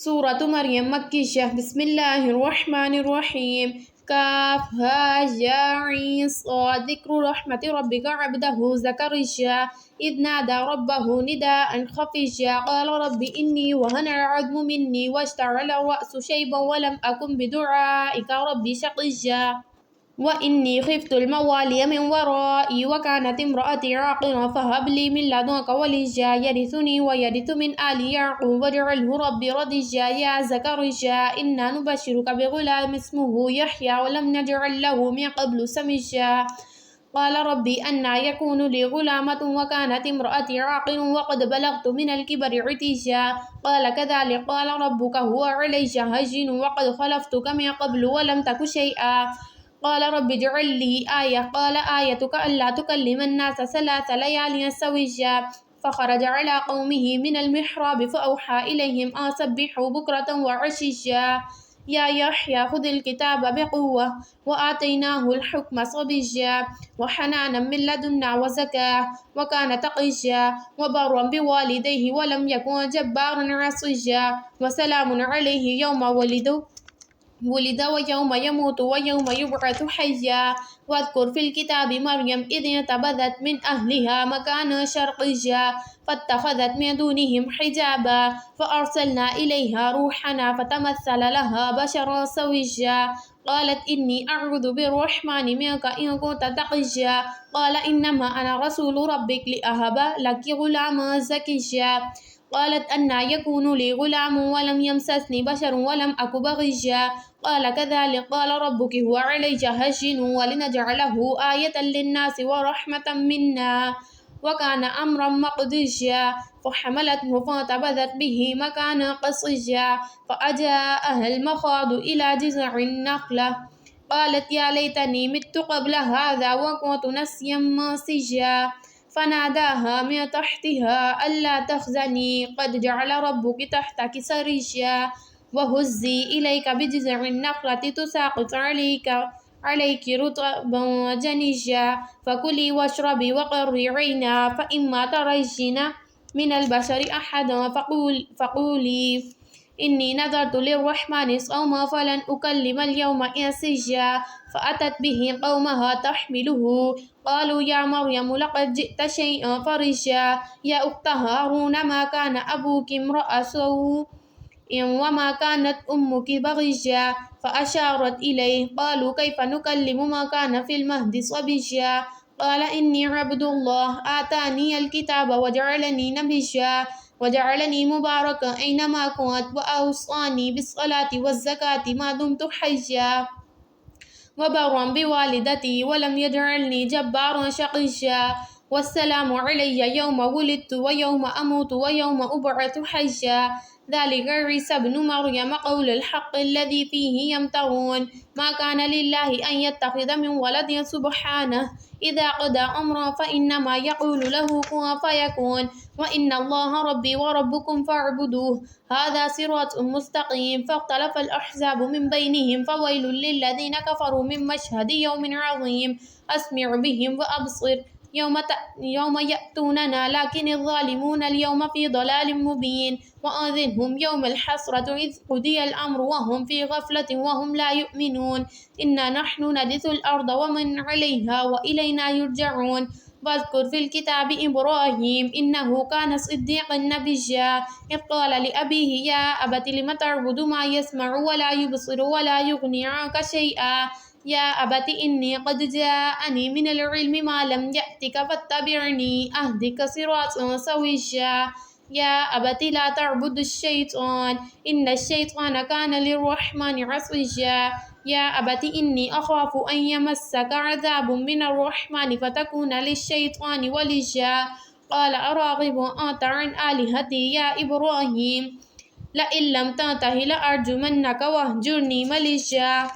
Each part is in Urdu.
سورة مريم مكية. بسم الله الرحمن الرحيم. كاف ها يا عين صاد. ذكر رحمة ربك عبده زكريا إذ نادى ربه نداء خفيا قال رب إني وهن العظم مني واشتعل الرأس شيبا ولم أكن بدعائك ربي شقيا وإني خفت الموالي من ورائي وكانت امرأتي عاقرا فهب لي من لدنك وليا يرثني ويرث من آل يعقوب واجعله ربي رضيا يا زكريا إنا نبشرك بغلام اسمه يحيى ولم نجعل له من قبل سميا قال ربي أنى يكون لي غلامة وكانت امرأتي عاقر وقد بلغت من الكبر عتيا قال كذلك قال ربك هو علي هين وقد خلفتك من قبل ولم تك شيئا قال رب اجعل لي آية قال آيتك ألا تكلم الناس 3 ليال سويا فخرج على قومه من المحراب فأوحى إليهم أن سبحوا بكرة وعشيا يا يحيى خذ الكتاب بقوة وآتيناه الحكم صبيا وحنانا من لدنا وزكاة وكان تقيا وبرا بوالديه ولم يكن جبارا عصيا وسلام عليه يوم ولد ويوم يموت ويوم يبعث حيا واذكر في الكتاب مريم إذ انتبذت من أهلها مكانا شرقيا فاتخذت من دونهم حجابا فأرسلنا إليها روحنا فتمثل لها بشرا سويا قالت إني أعوذ بالرحمن منك إن كنت تقيا قال إنما أنا رسول ربك لأهب لك غلاما زكيا قالت أنى يكون لي غلام ولم يمسسني بشر ولم أك بغيا قال كذلك قال ربك هو علي هين ولنجعله آية للناس ورحمة منا وكان أمرا مقضيا فحملته فانتبذت به مكانا قصيا فأجاءها المخاض إلى جذع النخلة قالت يا ليتني مت قبل هذا وكنت نسيا منسيا فناداها من تحتها ألا تخزني قد جعل ربك تحتك سريا وهزي إليك بجذع النخلة تساقط عليك رطبا جنيا فكلي واشربي وقري عينا فإما ترين من البشر أحدا فقولي إني نذرت للرحمن صوما فلن أكلم اليوم إنسيا فأتت به قومها تحمله قالوا يا مريم لقد جئت شيئا فريا يا أخت هارون ما كان أبوك امرأ سوء وما كانت أمك بغيا فأشارت إليه قالوا كيف نكلم ما كان في المهد صبيا قال إني عبد الله آتاني الكتاب وجعلني نبيا وجعلني مباركا أينما كنت وأوصاني بالصلاة والزكاة ما دمت حيا وبرا بوالدتي ولم يجعلني جبارا شقيا والسلام علي يوم ولدت ويوم أموت ويوم أبعث حيا ذلك عيسى ابن مريم قول الحق الذي فيه يمترون ما كان لله أن يتخذ من ولد سبحانه إذا قضى أمرا فإنما يقول له كن فيكون وإن الله ربي وربكم فاعبدوه هذا صراط مستقيم فاختلف الأحزاب من بينهم فويل للذين كفروا من مشهد يوم عظيم أسمع بهم وأبصر يوم يأتوننا لكن الظالمون اليوم في ضلال مبين وأنذرهم يوم الحسرة إذ قضي الأمر وهم في غفلة وهم لا يؤمنون إنا نحن نرث الأرض ومن عليها وإلينا يرجعون واذكر في الكتاب إبراهيم إنه كان صديقا نبيا إذ قال لأبيه يا أبت لم تعبد ما يسمع ولا يبصر ولا يغني عنك شيئا يا أبت إني قد جاءني من العلم ما لم يأتك فاتبعني أهدك صراطا سويا يا أبت لا تعبد الشيطان إن الشيطان كان للرحمن عصيا يا أبت إني أخاف أن يمسك عذاب من الرحمن فتكون للشيطان وليا قال أراغب أنت عن آلهتي يا إبراهيم لئن لم تنته لأرجمنك واهجرني مليا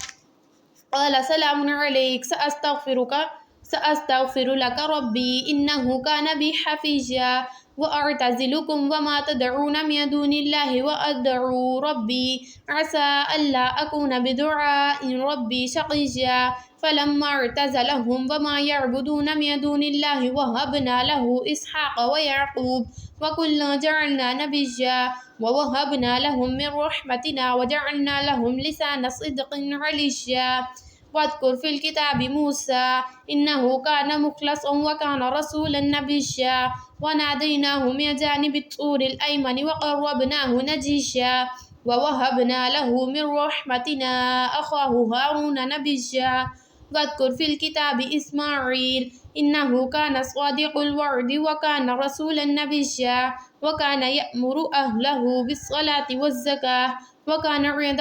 قال سلام عليك سأستغفر لك ربي إنه كان بي حفيا وأعتزلكم وما تدعون من دون الله وأدعو ربي عسى ألا أكون بدعاء ربي شقيا فلما اعتزلهم وما يعبدون من دون الله وهبنا له إسحاق ويعقوب وكلا جعلنا نبيا ووهبنا لهم من رحمتنا وجعلنا لهم لسان صدق عليا واذكر في الكتاب موسى إنه كان مخلصا وكان رسولا نبيا وناديناه من جانب الطور الأيمن وقربناه نجيا ووهبنا له من رحمتنا أخاه هارون نبيا واذكر في الكتاب إسماعيل إنه كان صادق الوعد وكان رسولا نبيا وكان يأمر أهله بالصلاة والزكاة وكان عند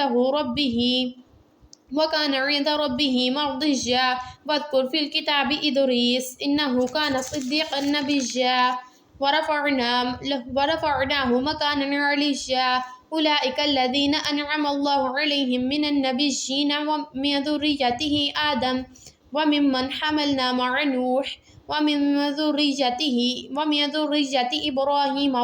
ربه مرضيا واذكر في الكتاب إدريس إنه كان صديقا نبيا ورفعناه مكانا عليا أولئك الذين أنعم الله عليهم من النبيين ومن ذريته آدم وممن حملنا مع نوح ومن ذرية إبراهيم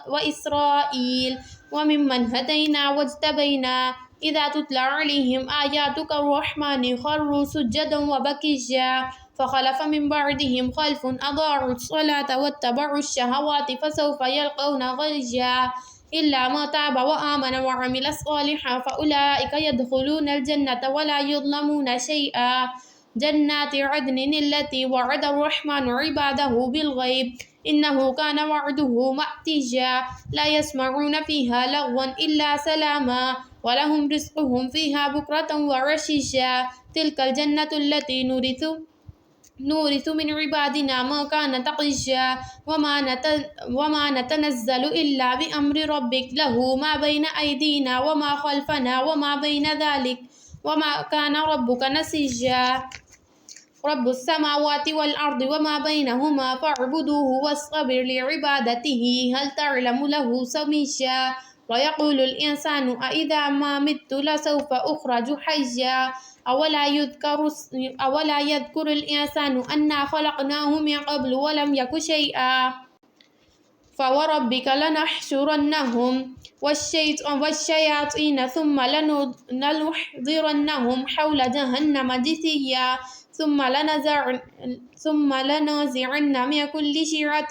وإسرائيل وممن هدينا واجتبينا إذا تتلى عليهم آياتك الرحمن خروا سجدا وبكيا فخلف من بعدهم خلف أضاعوا الصلاة واتبعوا الشهوات فسوف يلقون غيا إلا ما تاب وآمن وعمل صالحا فأولئك يدخلون الجنة ولا يظلمون شيئا جنات عدن التي وعد الرحمن عباده بالغيب إنه كان وعده مأتيا لا يسمعون فيها لغوا إلا سلاما ولهم رزقهم فيها بكرة وعشيا تلك الجنة التي نورث من عبادنا ما كان تقيا وما نتنزل إلا بأمر ربك له ما بين أيدينا وما خلفنا وما بين ذلك وما كان ربك نسيا رب السماوات والأرض وما بينهما فاعبدوه واصطبر لعبادته هل تعلم له سميا ويقول الإنسان أإذا ما مت لسوف أخرج حيا أولا يذكر الإنسان أنا خلقناه من قبل ولم يك شيئا فوربك لنحشرنهم والشياطين ثم لنحضرنهم حول جهنم جثيا ثم لننزعن من كل شيعة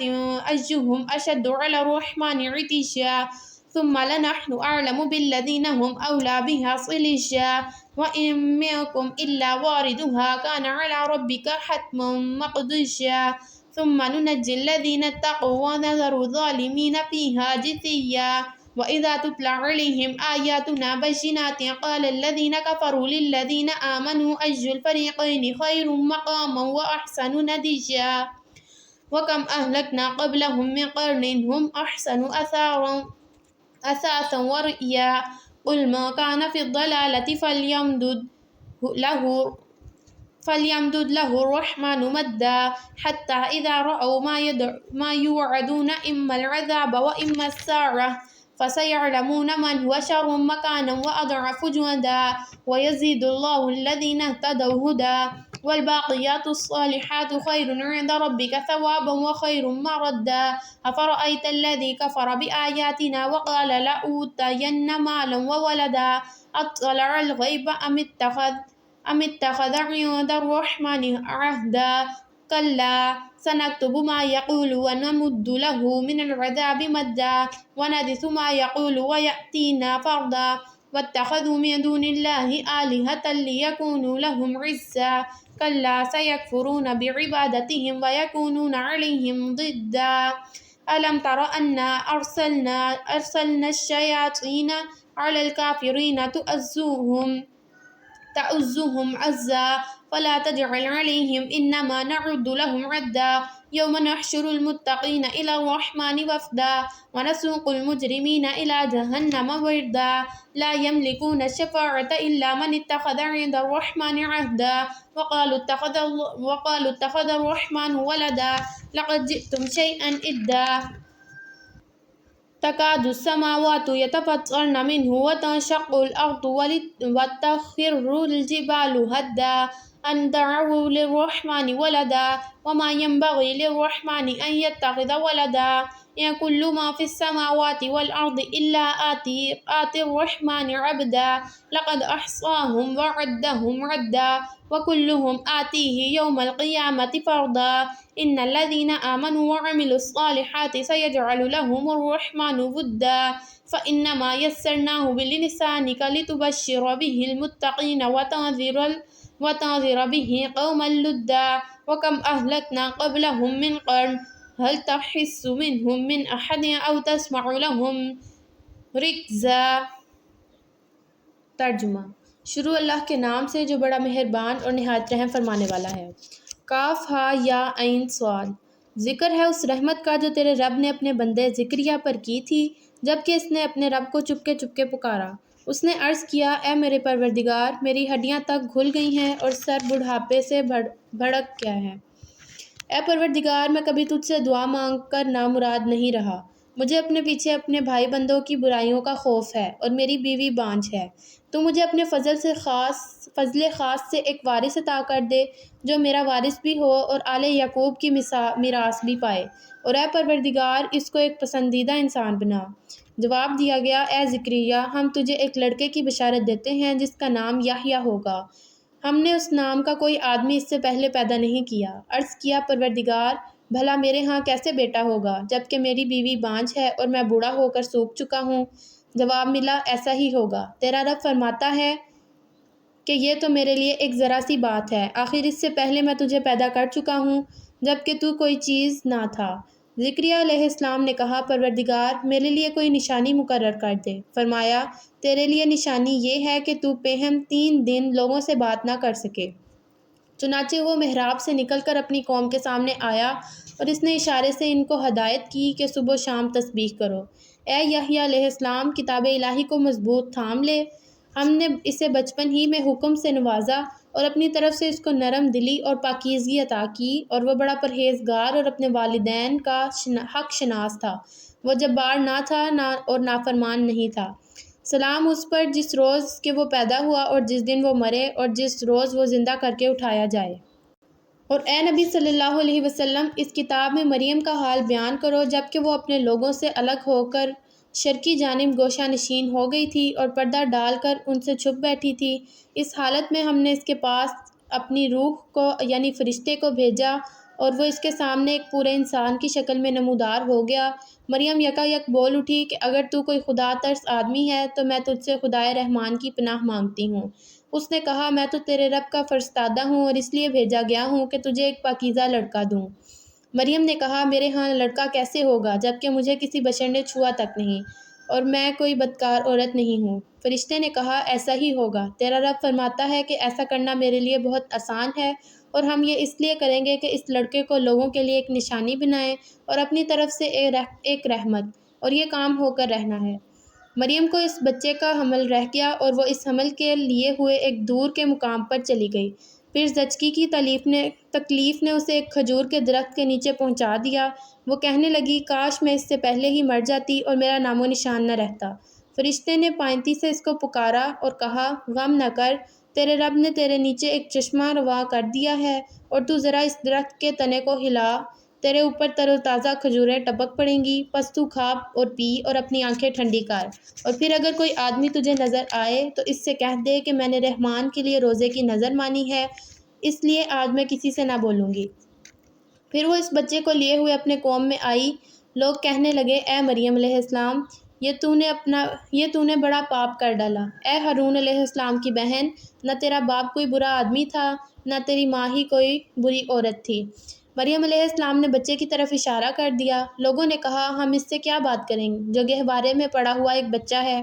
أيهم أشد على الرحمن عتيا ثم لنحن أعلم بالذين هم أولى بها صليا وإن منكم إلا واردها كان على ربك حتما مقضيا ثم ننجي الذين اتقوا ونذر الظالمين فيها جثيا وإذا تتلى عليهم آياتنا بينات قال الذين كفروا للذين آمنوا أي الفريقين خير مقاما وأحسن نديا وكم أهلكنا قبلهم من قرن هم أحسن أثاثا ورئيا قل ما كان في الضلالة فليمدد له الرحمن مدا حتى إذا رأوا ما يوعدون إما العذاب وإما الساعة فسيعلمون من هو شر مكانا وأضعف جندا ويزيد الله الذين اهتدوا هدى والباقيات الصالحات خير عند ربك ثوابا وخير مردا أفرأيت الذي كفر بآياتنا وقال لأوتين مالا وولدا أطلع الغيب أم اتخذ عند الرحمن عهدا كلا سنكتب ما يقول ونمد له من العذاب مدا ونرث ما يقول ويأتينا فردا واتخذوا من دون الله آلهة ليكونوا لهم عزا كلا سيكفرون بعبادتهم ويكونون عليهم ضدا ألم تر أنا أرسلنا الشياطين على الكافرين تؤزهم عزا فلا تجعل عليهم إنما نعد لهم عدا يوم نحشر المتقين إلى الرحمن وفدا ونسوق المجرمين إلى جهنم وردا لا يملكون الشفاعة إلا من اتخذ عند الرحمن عهدا وقالوا اتخذ الرحمن ولدا لقد جئتم شيئا إدا تكاد السماوات يتفطرن منه وتنشق الأرض وتخر الجبال هدا أن دعوا للرحمن ولدا وما ينبغي للرحمن أن يتخذ ولدا إن كل ما في السماوات والأرض إلا آتي الرحمن عبدا لقد أحصاهم وعدهم عدا وكلهم آتيه يوم القيامة فردا إن الذين آمنوا وعملوا الصالحات سيجعل لهم الرحمن ودا فإنما يسرناه بلسانك لتبشر به المتقين وتنذر به قوما لدا وكم أهلكنا قبلهم من قرن هل تحس منهم من أحد أو تسمع لهم ركزا۔ ترجمہ۔ شروع اللہ کے نام سے جو بڑا مہربان اور نہایت رحم فرمانے والا ہے۔ کاف ہا یا عین صاد۔ ذکر ہے اس رحمت کا جو تیرے رب نے اپنے بندے زکریا پر کی تھی جبکہ اس نے اپنے رب کو چپکے چپکے پکارا۔ اس نے عرض کیا، اے میرے پروردگار، میری ہڈیاں تک گھل گئی ہیں اور سر بڑھاپے سے بھڑک گیا ہے۔ اے پروردگار، میں کبھی تجھ سے دعا مانگ کر نامراد نہیں رہا۔ مجھے اپنے پیچھے اپنے بھائی بندوں کی برائیوں کا خوف ہے اور میری بیوی بانجھ ہے۔ تو مجھے اپنے فضل خاص سے ایک وارث عطا کر دے جو میرا وارث بھی ہو اور آل یعقوب کی میراث بھی پائے، اور اے پروردگار اس کو ایک پسندیدہ انسان بنا۔ جواب دیا گیا، اے زکریا، ہم تجھے ایک لڑکے کی بشارت دیتے ہیں جس کا نام یحییٰ ہوگا۔ ہم نے اس نام کا کوئی آدمی اس سے پہلے پیدا نہیں کیا۔ عرض کیا، پروردگار، بھلا میرے ہاں کیسے بیٹا ہوگا جبکہ میری بیوی بانجھ ہے اور میں بوڑھا ہو کر سوکھ چکا ہوں؟ جواب ملا، ایسا ہی ہوگا۔ تیرا رب فرماتا ہے کہ یہ تو میرے لیے ایک ذرا سی بات ہے، آخر اس سے پہلے میں تجھے پیدا کر چکا ہوں جبکہ تو کوئی چیز نہ تھا۔ زکریا علیہ السلام نے کہا، پروردگار، میرے لیے کوئی نشانی مقرر کر دے۔ فرمایا، تیرے لیے نشانی یہ ہے کہ تو پہم 3 دن لوگوں سے بات نہ کر سکے۔ چنانچہ وہ محراب سے نکل کر اپنی قوم کے سامنے آیا اور اس نے اشارے سے ان کو ہدایت کی کہ صبح و شام تسبیح کرو۔ اے یحییٰ علیہ السلام، کتاب الہی کو مضبوط تھام لے۔ ہم نے اسے بچپن ہی میں حکم سے نوازا اور اپنی طرف سے اس کو نرم دلی اور پاکیزگی عطا کی، اور وہ بڑا پرہیزگار اور اپنے والدین کا حق شناس تھا۔ وہ جبار نہ تھا اور نافرمان نہیں تھا۔ سلام اس پر جس روز کہ وہ پیدا ہوا اور جس دن وہ مرے اور جس روز وہ زندہ کر کے اٹھایا جائے۔ اور اے نبی صلی اللہ علیہ وسلم، اس کتاب میں مریم کا حال بیان کرو جبکہ وہ اپنے لوگوں سے الگ ہو کر شرقی جانب گوشہ نشین ہو گئی تھی اور پردہ ڈال کر ان سے چھپ بیٹھی تھی۔ اس حالت میں ہم نے اس کے پاس اپنی روح کو یعنی فرشتے کو بھیجا اور وہ اس کے سامنے ایک پورے انسان کی شکل میں نمودار ہو گیا۔ مریم یکا یک بول اٹھی کہ اگر تو کوئی خدا ترس آدمی ہے تو میں تجھ سے خدائے رحمان کی پناہ مانگتی ہوں۔ اس نے کہا، میں تو تیرے رب کا فرستادہ ہوں اور اس لیے بھیجا گیا ہوں کہ تجھے ایک پاکیزہ لڑکا دوں۔ مریم نے کہا، میرے ہاں لڑکا کیسے ہوگا جبکہ مجھے کسی بشر نے چھوا تک نہیں اور میں کوئی بدکار عورت نہیں ہوں؟ فرشتے نے کہا، ایسا ہی ہوگا۔ تیرا رب فرماتا ہے کہ ایسا کرنا میرے لیے بہت آسان ہے، اور ہم یہ اس لیے کریں گے کہ اس لڑکے کو لوگوں کے لیے ایک نشانی بنائیں اور اپنی طرف سے ایک رحمت، اور یہ کام ہو کر رہنا ہے۔ مریم کو اس بچے کا حمل رہ گیا اور وہ اس حمل کے لیے ہوئے ایک دور کے مقام پر چلی گئی۔ پھر زچگی کی تکلیف نے اسے ایک کھجور کے درخت کے نیچے پہنچا دیا۔ وہ کہنے لگی، کاش میں اس سے پہلے ہی مر جاتی اور میرا نام و نشان نہ رہتا۔ فرشتے نے پائنتی سے اس کو پکارا اور کہا، غم نہ کر، تیرے رب نے تیرے نیچے ایک چشمہ روا کر دیا ہے، اور تو ذرا اس درخت کے تنے کو ہلا، تیرے اوپر تر و تازہ کھجوریں ٹپک پڑیں گی، پس تو کھا اور پی اور اپنی آنکھیں ٹھنڈی کر، اور پھر اگر کوئی آدمی تجھے نظر آئے تو اس سے کہہ دے کہ میں نے رحمان کے لیے روزے کی نظر مانی ہے، اس لیے آج میں کسی سے نہ بولوں گی۔ پھر وہ اس بچے کو لیے ہوئے اپنے قوم میں آئی۔ لوگ کہنے لگے، اے مریم علیہ السلام، یہ تو نے بڑا پاپ کر ڈالا۔ اے ہارون علیہ السلام کی بہن، نہ تیرا باپ کوئی برا آدمی تھا نہ تیری ماں ہی کوئی بری عورت تھی۔ مریم علیہ السلام نے بچے کی طرف اشارہ کر دیا۔ لوگوں نے کہا، ہم اس سے کیا بات کریں جو گہوارے میں پڑا ہوا ایک بچہ ہے؟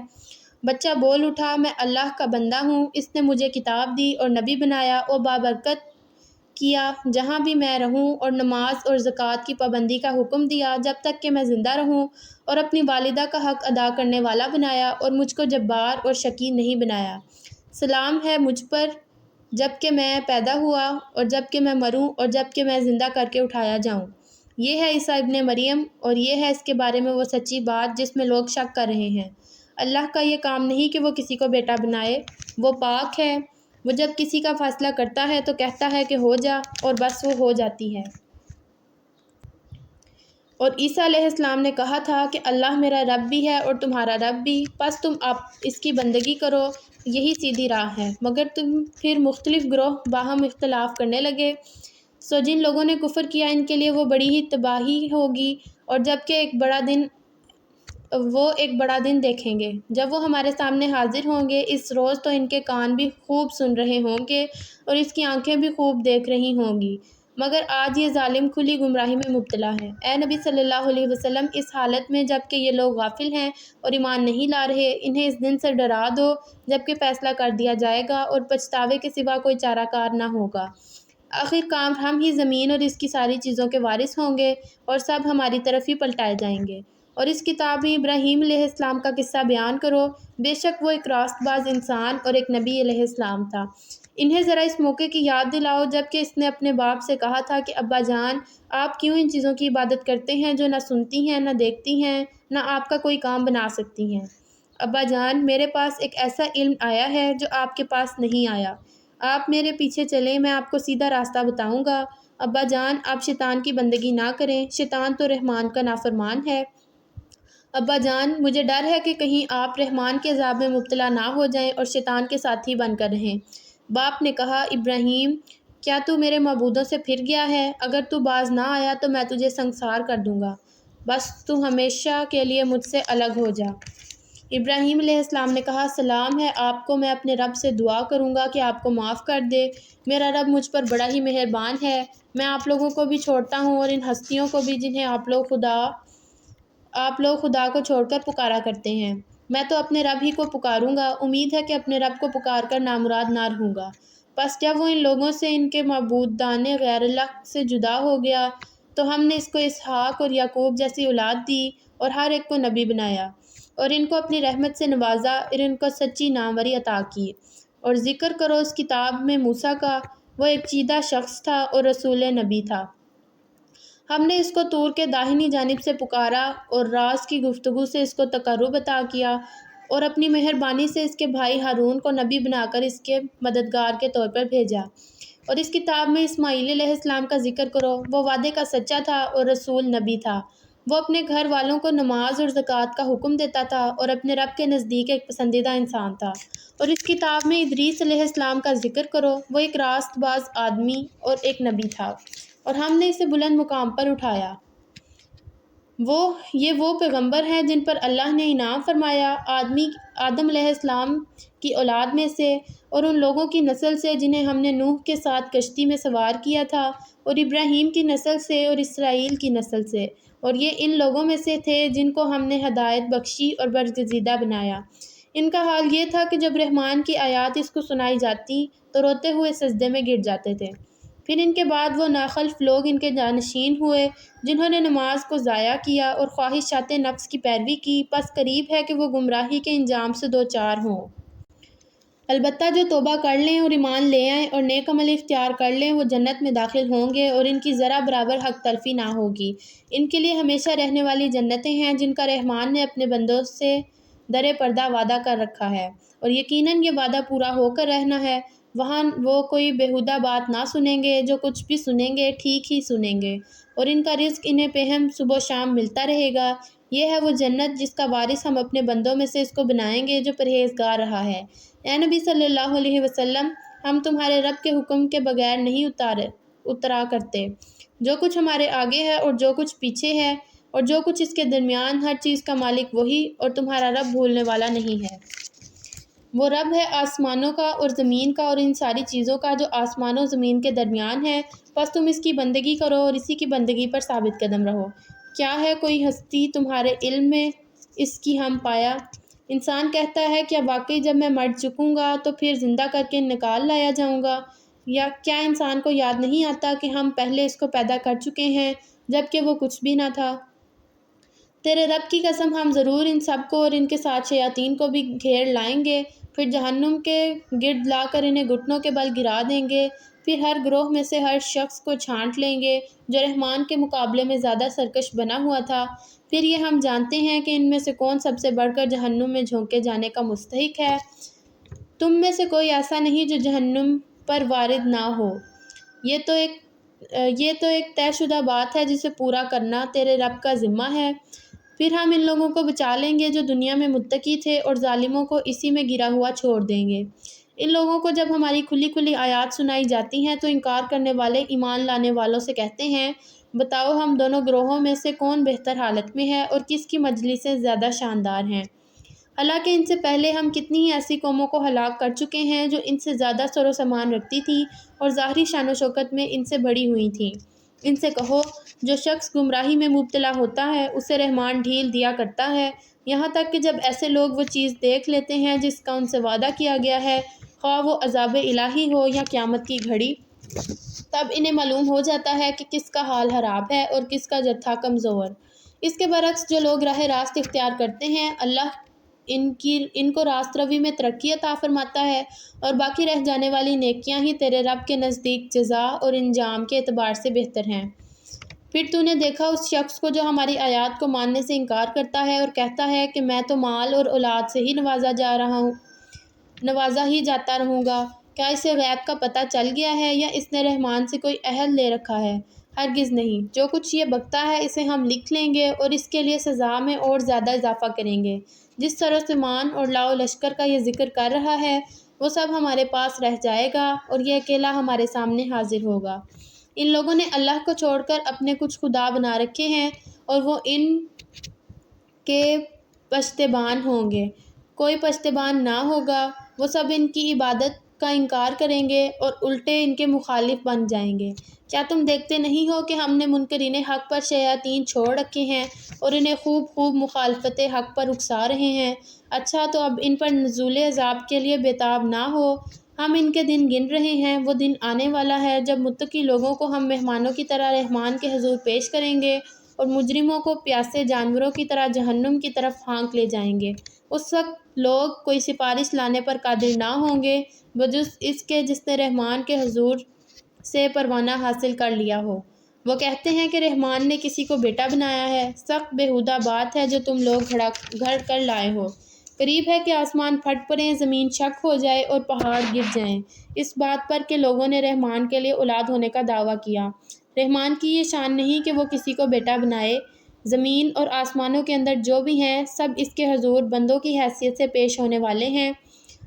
بچہ بول اٹھا، میں اللہ کا بندہ ہوں، اس نے مجھے کتاب دی اور نبی بنایا اور بابرکت کیا جہاں بھی میں رہوں، اور نماز اور زکوٰۃ کی پابندی کا حکم دیا جب تک کہ میں زندہ رہوں، اور اپنی والدہ کا حق ادا کرنے والا بنایا، اور مجھ کو جبار اور شقی نہیں بنایا۔ سلام ہے مجھ پر جب کہ میں پیدا ہوا اور جب کہ میں مروں اور جب کہ میں زندہ کر کے اٹھایا جاؤں۔ یہ ہے عیسیٰ ابن مریم، اور یہ ہے اس کے بارے میں وہ سچی بات جس میں لوگ شک کر رہے ہیں۔ اللہ کا یہ کام نہیں کہ وہ کسی کو بیٹا بنائے، وہ پاک ہے وہ جب کسی کا فیصلہ کرتا ہے تو کہتا ہے کہ ہو جا، اور بس وہ ہو جاتی ہے۔ اور عیسیٰ علیہ السلام نے کہا تھا کہ اللہ میرا رب بھی ہے اور تمہارا رب بھی، پس تم اب اس کی بندگی کرو، یہی سیدھی راہ ہے۔ مگر تم پھر مختلف گروہ باہم اختلاف کرنے لگے، سو جن لوگوں نے کفر کیا ان کے لیے وہ بڑی ہی تباہی ہوگی، اور وہ ایک بڑا دن دیکھیں گے جب وہ ہمارے سامنے حاضر ہوں گے۔ اس روز تو ان کے کان بھی خوب سن رہے ہوں گے اور اس کی آنکھیں بھی خوب دیکھ رہی ہوں گی، مگر آج یہ ظالم کھلی گمراہی میں مبتلا ہے۔ اے نبی صلی اللہ علیہ وسلم، اس حالت میں جب کہ یہ لوگ غافل ہیں اور ایمان نہیں لا رہے، انہیں اس دن سے ڈرا دو جب کہ فیصلہ کر دیا جائے گا اور پچھتاوے کے سوا کوئی چارہ کار نہ ہوگا۔ آخر کار ہم ہی زمین اور اس کی ساری چیزوں کے وارث ہوں گے اور سب ہماری طرف ہی پلٹائے جائیں گے۔ اور اس کتاب میں ابراہیم علیہ السلام کا قصہ بیان کرو، بے شک وہ ایک راست باز انسان اور ایک نبی علیہ السلام تھا۔ انہیں ذرا اس موقع کی یاد دلاؤ جب کہ اس نے اپنے باپ سے کہا تھا کہ ابا جان، آپ کیوں ان چیزوں کی عبادت کرتے ہیں جو نہ سنتی ہیں، نہ دیکھتی ہیں، نہ آپ کا کوئی کام بنا سکتی ہیں؟ ابا جان، میرے پاس ایک ایسا علم آیا ہے جو آپ کے پاس نہیں آیا، آپ میرے پیچھے چلیں، میں آپ کو سیدھا راستہ بتاؤں گا۔ ابا جان، آپ شیطان کی بندگی نہ کریں، شیطان تو رحمان کا نافرمان ہے۔ ابا جان، مجھے ڈر ہے کہ کہیں آپ رحمان کے عذاب میں مبتلا نہ ہو جائیں اور شیطان کے ساتھی بن کر رہیں۔ باپ نے کہا، ابراہیم، کیا تو میرے معبودوں سے پھر گیا ہے؟ اگر تو باز نہ آیا تو میں تجھے سنگسار کر دوں گا، بس تو ہمیشہ کے لیے مجھ سے الگ ہو جا۔ ابراہیم علیہ السلام نے کہا، سلام ہے آپ کو، میں اپنے رب سے دعا کروں گا کہ آپ کو معاف کر دے، میرا رب مجھ پر بڑا ہی مہربان ہے۔ میں آپ لوگوں کو بھی چھوڑتا ہوں اور ان ہستیوں کو بھی جنہیں آپ لوگ خدا کو چھوڑ کر پکارا کرتے ہیں، میں تو اپنے رب ہی کو پکاروں گا، امید ہے کہ اپنے رب کو پکار کر نامراد نہ رہوں گا۔ پس جب وہ ان لوگوں سے، ان کے معبودان غیر اللہ سے جدا ہو گیا تو ہم نے اس کو اسحاق اور یعقوب جیسی اولاد دی اور ہر ایک کو نبی بنایا اور ان کو اپنی رحمت سے نوازا اور ان کو سچی ناموری عطا کی۔ اور ذکر کرو اس کتاب میں موسیٰ کا، وہ ایک چیدہ شخص تھا اور رسول نبی تھا۔ ہم نے اس کو طور کے داہنی جانب سے پکارا اور راز کی گفتگو سے اس کو تقرب عطا کیا اور اپنی مہربانی سے اس کے بھائی ہارون کو نبی بنا کر اس کے مددگار کے طور پر بھیجا۔ اور اس کتاب میں اسماعیل علیہ السلام کا ذکر کرو، وہ وعدے کا سچا تھا اور رسول نبی تھا، وہ اپنے گھر والوں کو نماز اور زکوٰۃ کا حکم دیتا تھا اور اپنے رب کے نزدیک ایک پسندیدہ انسان تھا۔ اور اس کتاب میں ادریس علیہ السلام کا ذکر کرو، وہ ایک راست باز آدمی اور ایک نبی تھا اور ہم نے اسے بلند مقام پر اٹھایا۔ یہ وہ پیغمبر ہیں جن پر اللہ نے انعام فرمایا، آدم علیہ السلام کی اولاد میں سے اور ان لوگوں کی نسل سے جنہیں ہم نے نوح کے ساتھ کشتی میں سوار کیا تھا، اور ابراہیم کی نسل سے اور اسرائیل کی نسل سے، اور یہ ان لوگوں میں سے تھے جن کو ہم نے ہدایت بخشی اور برگزیدہ بنایا۔ ان کا حال یہ تھا کہ جب رحمان کی آیات اس کو سنائی جاتی تو روتے ہوئے سجدے میں گر جاتے تھے۔ پھر ان کے بعد وہ ناخلف لوگ ان کے جانشین ہوئے جنہوں نے نماز کو ضائع کیا اور خواہشات نفس کی پیروی کی، پس قریب ہے کہ وہ گمراہی کے انجام سے دوچار ہوں۔ البتہ جو توبہ کر لیں اور ایمان لے آئیں اور نیک عمل اختیار کر لیں وہ جنت میں داخل ہوں گے اور ان کی ذرا برابر حق تلفی نہ ہوگی۔ ان کے لیے ہمیشہ رہنے والی جنتیں ہیں جن کا رحمان نے اپنے بندوں سے در پردہ وعدہ کر رکھا ہے، اور یقیناً یہ وعدہ پورا ہو کر رہنا ہے۔ وہاں وہ کوئی بیہودہ بات نہ سنیں گے، جو کچھ بھی سنیں گے ٹھیک ہی سنیں گے، اور ان کا رزق انہیں پہم صبح و شام ملتا رہے گا۔ یہ ہے وہ جنت جس کا وارث ہم اپنے بندوں میں سے اس کو بنائیں گے جو پرہیزگار رہا ہے۔ اے نبی صلی اللہ علیہ وسلم، ہم تمہارے رب کے حکم کے بغیر نہیں اترا کرتے۔ جو کچھ ہمارے آگے ہے اور جو کچھ پیچھے ہے اور جو کچھ اس کے درمیان، ہر چیز کا مالک وہی، اور تمہارا رب بھولنے والا نہیں ہے۔ وہ رب ہے آسمانوں کا اور زمین کا اور ان ساری چیزوں کا جو آسمان و زمین کے درمیان ہے، پس تم اس کی بندگی کرو اور اسی کی بندگی پر ثابت قدم رہو۔ کیا ہے کوئی ہستی تمہارے علم میں اس کی ہم پایا؟ انسان کہتا ہے، کیا واقعی جب میں مر چکوں گا تو پھر زندہ کر کے نکال لایا جاؤں گا؟ یا کیا انسان کو یاد نہیں آتا کہ ہم پہلے اس کو پیدا کر چکے ہیں جب کہ وہ کچھ بھی نہ تھا؟ تیرے رب کی قسم، ہم ضرور ان سب کو اور ان کے ساتھ شیاطین کو بھی گھیر لائیں گے، پھر جہنم کے گرد لا کر انہیں گھٹنوں کے بل گرا دیں گے، پھر ہر گروہ میں سے ہر شخص کو چھانٹ لیں گے جو رحمان کے مقابلے میں زیادہ سرکش بنا ہوا تھا، پھر یہ ہم جانتے ہیں کہ ان میں سے کون سب سے بڑھ کر جہنم میں جھونکے جانے کا مستحق ہے۔ تم میں سے کوئی ایسا نہیں جو جہنم پر وارد نہ ہو۔ یہ تو ایک طے شدہ بات ہے جسے پورا کرنا تیرے رب کا ذمہ ہے۔ پھر ہم ان لوگوں کو بچا لیں گے جو دنیا میں متقی تھے اور ظالموں کو اسی میں گرا ہوا چھوڑ دیں گے۔ ان لوگوں کو جب ہماری کھلی کھلی آیات سنائی جاتی ہیں تو انکار کرنے والے ایمان لانے والوں سے کہتے ہیں، بتاؤ ہم دونوں گروہوں میں سے کون بہتر حالت میں ہے اور کس کی مجلسیں زیادہ شاندار ہیں۔ حالانکہ ان سے پہلے ہم کتنی ہی ایسی قوموں کو ہلاک کر چکے ہیں جو ان سے زیادہ سر و سامان رکھتی تھیں اور ظاہری شان و شوکت میں ان سے بڑی ہوئی تھیں۔ ان سے کہو، جو شخص گمراہی میں مبتلا ہوتا ہے اسے رحمان ڈھیل دیا کرتا ہے، یہاں تک کہ جب ایسے لوگ وہ چیز دیکھ لیتے ہیں جس کا ان سے وعدہ کیا گیا ہے، خواہ وہ عذاب الہی ہو یا قیامت کی گھڑی، تب انہیں معلوم ہو جاتا ہے کہ کس کا حال خراب ہے اور کس کا جتھا کمزور۔ اس کے برعکس جو لوگ راہ راست اختیار کرتے ہیں، اللہ ان کو راست روی میں ترقی عطا فرماتا ہے، اور باقی رہ جانے والی نیکیاں ہی تیرے رب کے نزدیک جزا اور انجام کے اعتبار سے بہتر ہیں۔ پھر تو نے دیکھا اس شخص کو جو ہماری آیات کو ماننے سے انکار کرتا ہے اور کہتا ہے کہ میں تو مال اور اولاد سے ہی نوازا ہی جاتا رہوں گا۔ کیا اسے غیب کا پتہ چل گیا ہے یا اس نے رحمان سے کوئی عہد لے رکھا ہے؟ ہرگز نہیں، جو کچھ یہ بکتا ہے اسے ہم لکھ لیں گے اور اس کے لیے سزا میں اور زیادہ اضافہ کریں گے۔ جس سر و سامان اور لاؤ لشکر کا یہ ذکر کر رہا ہے وہ سب ہمارے پاس رہ جائے گا اور یہ اکیلا ہمارے سامنے حاضر ہوگا۔ ان لوگوں نے اللہ کو چھوڑ کر اپنے کچھ خدا بنا رکھے ہیں اور وہ ان کے پشتیبان ہوں گے۔ کوئی پشتیبان نہ ہوگا، وہ سب ان کی عبادت کا انکار کریں گے اور الٹے ان کے مخالف بن جائیں گے۔ کیا تم دیکھتے نہیں ہو کہ ہم نے منکرین حق پر شیاطین چھوڑ رکھے ہیں اور انہیں خوب مخالفت حق پر اکسا رہے ہیں؟ اچھا تو اب ان پر نزول عذاب کے لیے بےتاب نہ ہو۔ ہم ان کے دن گن رہے ہیں، وہ دن آنے والا ہے جب متقی لوگوں کو ہم مہمانوں کی طرح رحمان کے حضور پیش کریں گے اور مجرموں کو پیاسے جانوروں کی طرح جہنم کی طرف ہانک لے جائیں گے۔ اس وقت لوگ کوئی سفارش لانے پر قادر نہ ہوں گے بجز اس کے جس نے رحمان کے حضور سے پروانہ حاصل کر لیا ہو۔ وہ کہتے ہیں کہ رحمان نے کسی کو بیٹا بنایا ہے، سخت بےہودہ بات ہے جو تم لوگ گھڑ کر لائے ہو۔ قریب ہے کہ آسمان پھٹ پڑیں، زمین شق ہو جائے اور پہاڑ گر جائیں، اس بات پر کہ لوگوں نے رحمان کے لیے اولاد ہونے کا دعویٰ کیا۔ رحمان کی یہ شان نہیں کہ وہ کسی کو بیٹا بنائے۔ زمین اور آسمانوں کے اندر جو بھی ہیں سب اس کے حضور بندوں کی حیثیت سے پیش ہونے والے ہیں،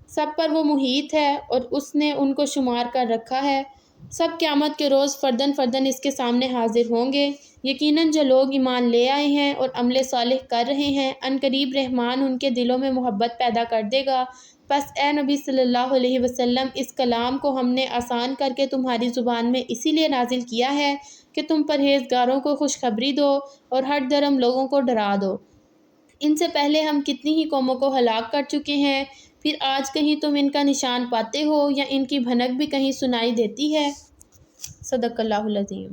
سب پر وہ محیط ہے اور اس نے ان کو شمار کر رکھا ہے۔ سب قیامت کے روز فرداً فرداً اس کے سامنے حاضر ہوں گے۔ یقیناً جو لوگ ایمان لے آئے ہیں اور عمل صالح کر رہے ہیں، عنقریب رحمان ان کے دلوں میں محبت پیدا کر دے گا۔ پس اے نبی صلی اللہ علیہ وسلم، اس کلام کو ہم نے آسان کر کے تمہاری زبان میں اسی لیے نازل کیا ہے کہ تم پرہیزگاروں کو خوشخبری دو اور ہٹ درم لوگوں کو ڈرا دو۔ ان سے پہلے ہم کتنی ہی قوموں کو ہلاک کر چکے ہیں، پھر آج کہیں تم ان کا نشان پاتے ہو یا ان کی بھنک بھی کہیں سنائی دیتی ہے۔ صدق اللہ العظیم۔